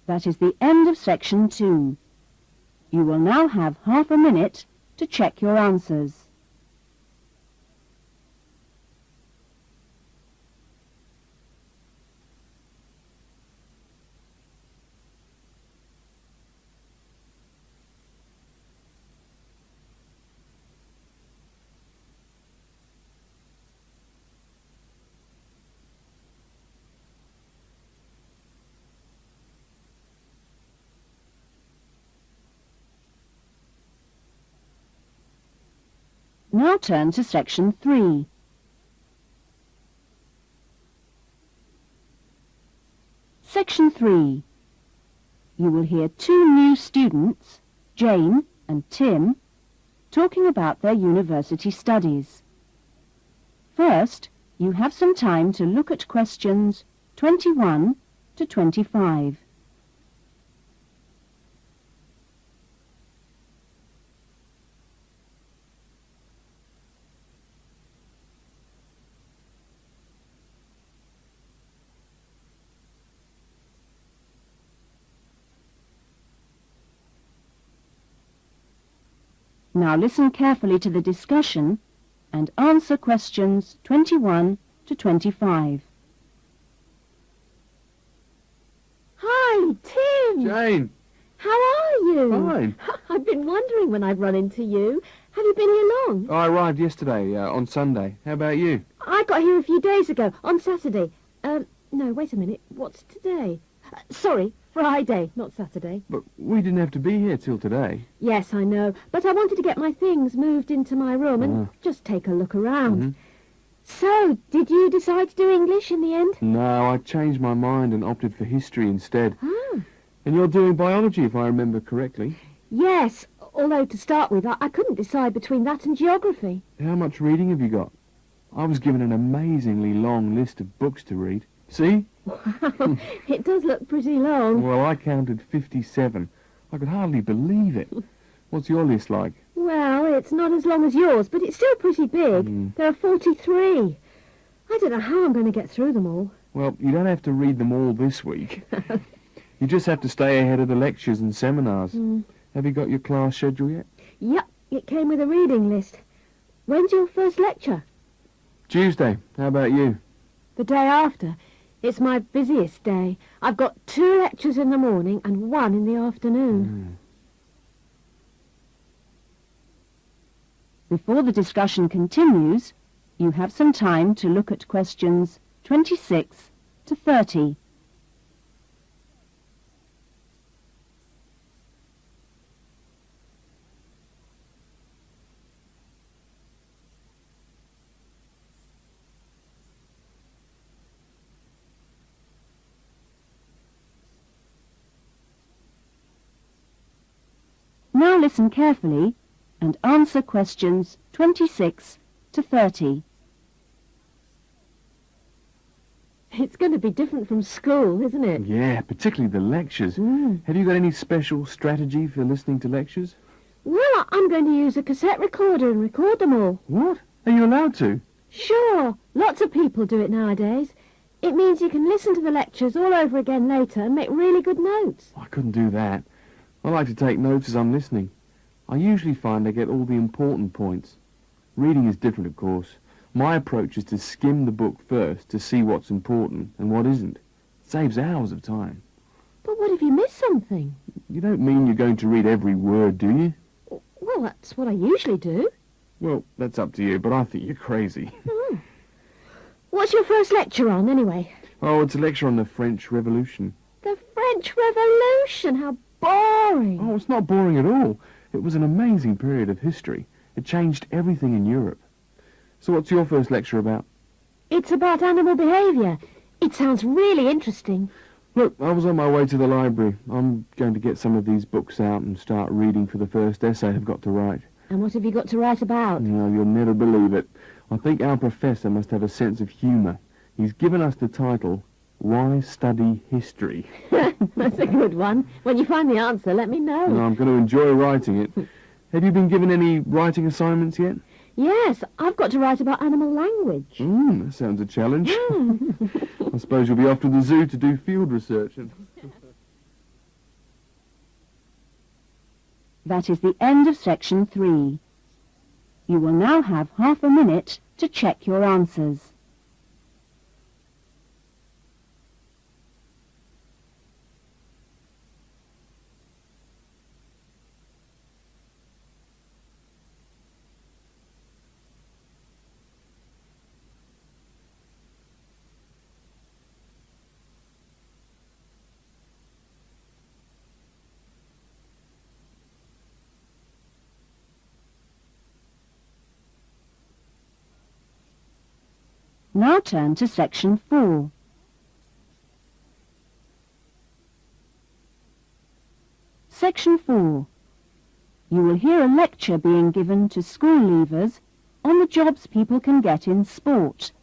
That is the end of section 2. You will now have half a minute to check your answers. Now turn to section 3. Section 3. You will hear two new students, Jane and Tim, talking about their university studies. First, you have some time to look at questions 21 to 25. Now listen carefully to the discussion and answer questions 21 to 25. Hi, Tim. Jane! How are you? Fine. I've been wondering when I'd run into you. Have you been here long? I arrived yesterday, on Sunday. How about you? I got here a few days ago, on Saturday. No, wait a minute. What's today? Sorry, Friday, not Saturday. But we didn't have to be here till today. Yes, I know. But I wanted to get my things moved into my room and just take a look around. Mm-hmm. So, did you decide to do English in the end? No, I changed my mind and opted for history instead. Ah. And you're doing biology, if I remember correctly. Yes, although to start with, I couldn't decide between that and geography. How much reading have you got? I was given an amazingly long list of books to read. See? Wow, it does look pretty long. Well, I counted 57. I could hardly believe it. What's your list like? Well, it's not as long as yours, but it's still pretty big. There are 43. I don't know how I'm going to get through them all. Well, you don't have to read them all this week. You just have to stay ahead of the lectures and seminars. Have you got your class schedule yet? Yep, it came with a reading list. When's your first lecture? Tuesday. How about you? The day after. It's my busiest day. I've got 2 lectures in the morning and 1 in the afternoon. Before the discussion continues, you have some time to look at questions 26 to 30. Now listen carefully and answer questions 26 to 30. It's going to be different from school, isn't it? Yeah, particularly the lectures. Have you got any special strategy for listening to lectures? Well, I'm going to use a cassette recorder and record them all. What? Are you allowed to? Sure. Lots of people do it nowadays. It means you can listen to the lectures all over again later and make really good notes. I couldn't do that. I like to take notes as I'm listening. I usually find I get all the important points. Reading is different, of course. My approach is to skim the book first to see what's important and what isn't. It saves hours of time. But what if you miss something? You don't mean you're going to read every word, do you? Well, that's what I usually do. Well, that's up to you, but I think you're crazy. What's your first lecture on, anyway? Oh, it's a lecture on the French Revolution. The French Revolution? How boring. Oh, it's not boring at all. It was an amazing period of history. It changed everything in Europe. So what's your first lecture about? It's about animal behaviour. It sounds really interesting. Look, I was on my way to the library. I'm going to get some of these books out and start reading for the first essay I've got to write. And what have you got to write about? No, you'll never believe it. I think our professor must have a sense of humour. He's given us the title, Why Study History? That's a good one. When you find the answer, let me know. And I'm going to enjoy writing it. Have you been given any writing assignments yet? Yes, I've got to write about animal language. That sounds a challenge. I suppose you'll be off to the zoo to do field research. That is the end of section 3. You will now have half a minute to check your answers. Now turn to section 4. Section 4. You will hear a lecture being given to school leavers on the jobs people can get in sport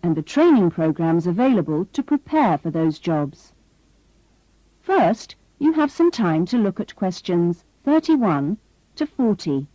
and the training programs available to prepare for those jobs. First, you have some time to look at questions 31 to 40.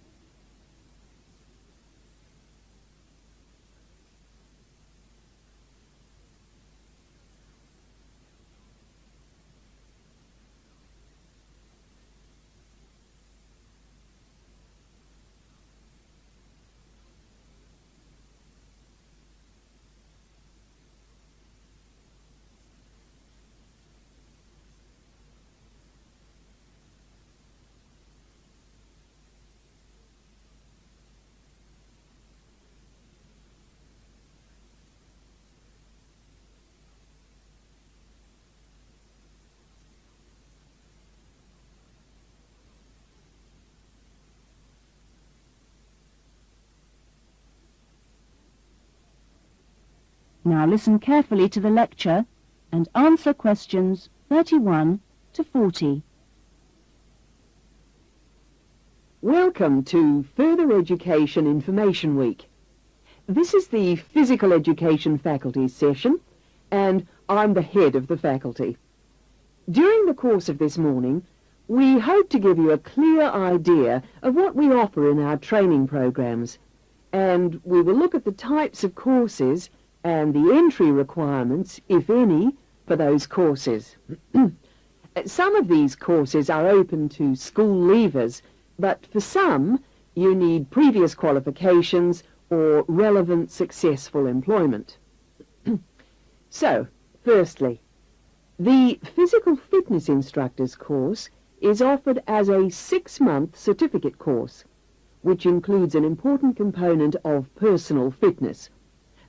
Now listen carefully to the lecture and answer questions 31 to 40. Welcome to Further Education Information Week. This is the Physical Education Faculty session, and I'm the head of the faculty. During the course of this morning, we hope to give you a clear idea of what we offer in our training programs, and we will look at the types of courses and the entry requirements, if any, for those courses. Some of these courses are open to school leavers, but for some you need previous qualifications or relevant successful employment. So, firstly, the Physical Fitness Instructors course is offered as a 6-month certificate course, which includes an important component of personal fitness,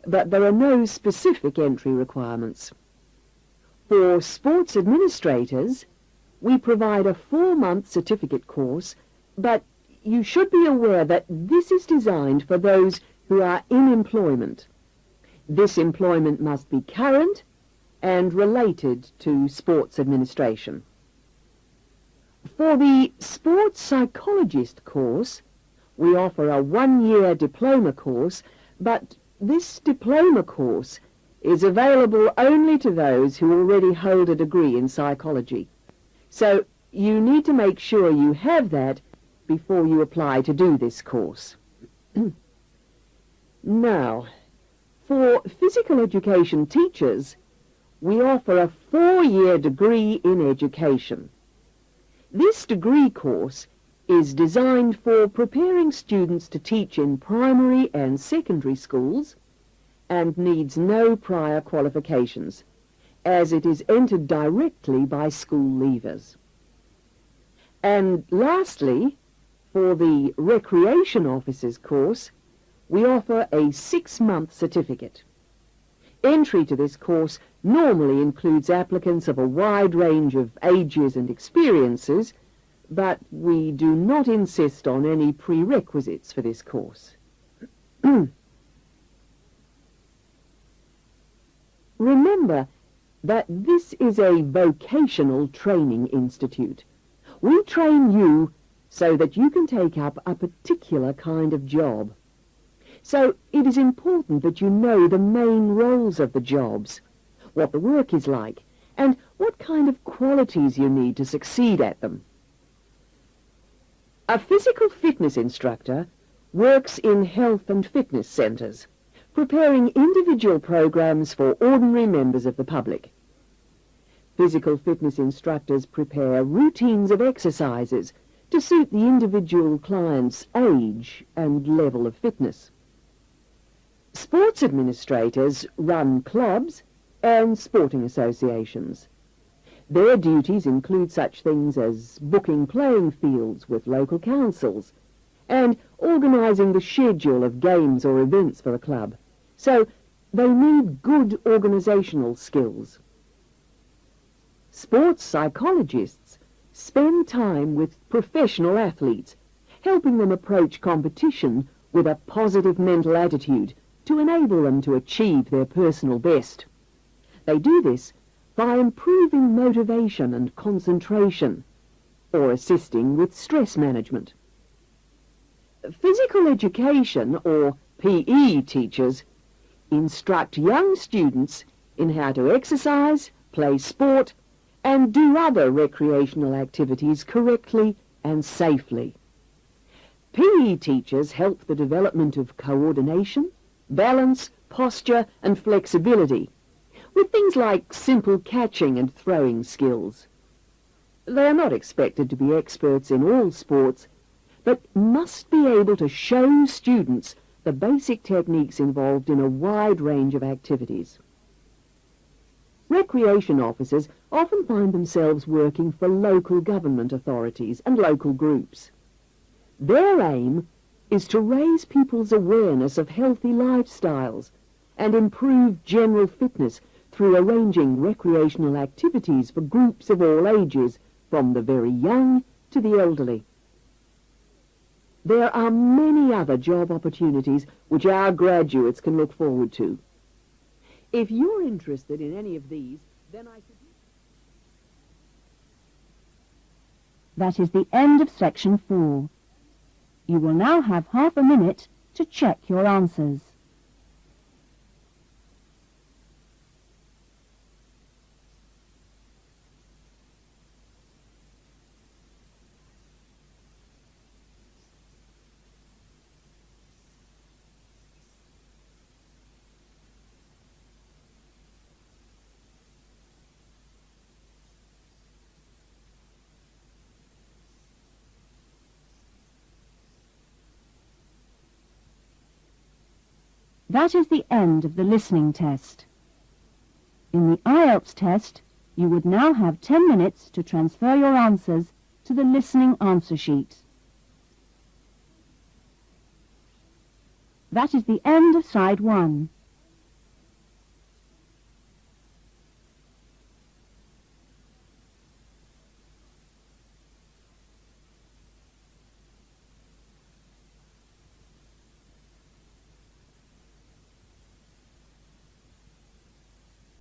but there are no specific entry requirements. For sports administrators, we provide a 4-month certificate course, but you should be aware that this is designed for those who are in employment. This employment must be current and related to sports administration. For the sports psychologist course, we offer a 1-year diploma course, but this diploma course is available only to those who already hold a degree in psychology. So you need to make sure you have that before you apply to do this course. Now, for physical education teachers, we offer a 4-year degree in education. This degree course is designed for preparing students to teach in primary and secondary schools and needs no prior qualifications, as it is entered directly by school leavers. And lastly, for the recreation officers course, we offer a 6-month certificate. Entry to this course normally includes applicants of a wide range of ages and experiences, but we do not insist on any prerequisites for this course. Remember that this is a vocational training institute. We train you so that you can take up a particular kind of job. So it is important that you know the main roles of the jobs, what the work is like, and what kind of qualities you need to succeed at them. A physical fitness instructor works in health and fitness centres, preparing individual programs for ordinary members of the public. Physical fitness instructors prepare routines of exercises to suit the individual client's age and level of fitness. Sports administrators run clubs and sporting associations. Their duties include such things as booking playing fields with local councils and organising the schedule of games or events for a club. So they need good organisational skills. Sports psychologists spend time with professional athletes, helping them approach competition with a positive mental attitude to enable them to achieve their personal best. They do this by improving motivation and concentration, or assisting with stress management. Physical education, or PE teachers, instruct young students in how to exercise, play sport, and do other recreational activities correctly and safely. PE teachers help the development of coordination, balance, posture and flexibility, with things like simple catching and throwing skills. They are not expected to be experts in all sports, but must be able to show students the basic techniques involved in a wide range of activities. Recreation officers often find themselves working for local government authorities and local groups. Their aim is to raise people's awareness of healthy lifestyles and improve general fitness through arranging recreational activities for groups of all ages, from the very young to the elderly. There are many other job opportunities which our graduates can look forward to. If you're interested in any of these, then I suggest... That is the end of section 4. You will now have half a minute to check your answers. That is the end of the listening test. In the Ielts test, you would now have 10 minutes to transfer your answers to the listening answer sheet. That is the end of side 1.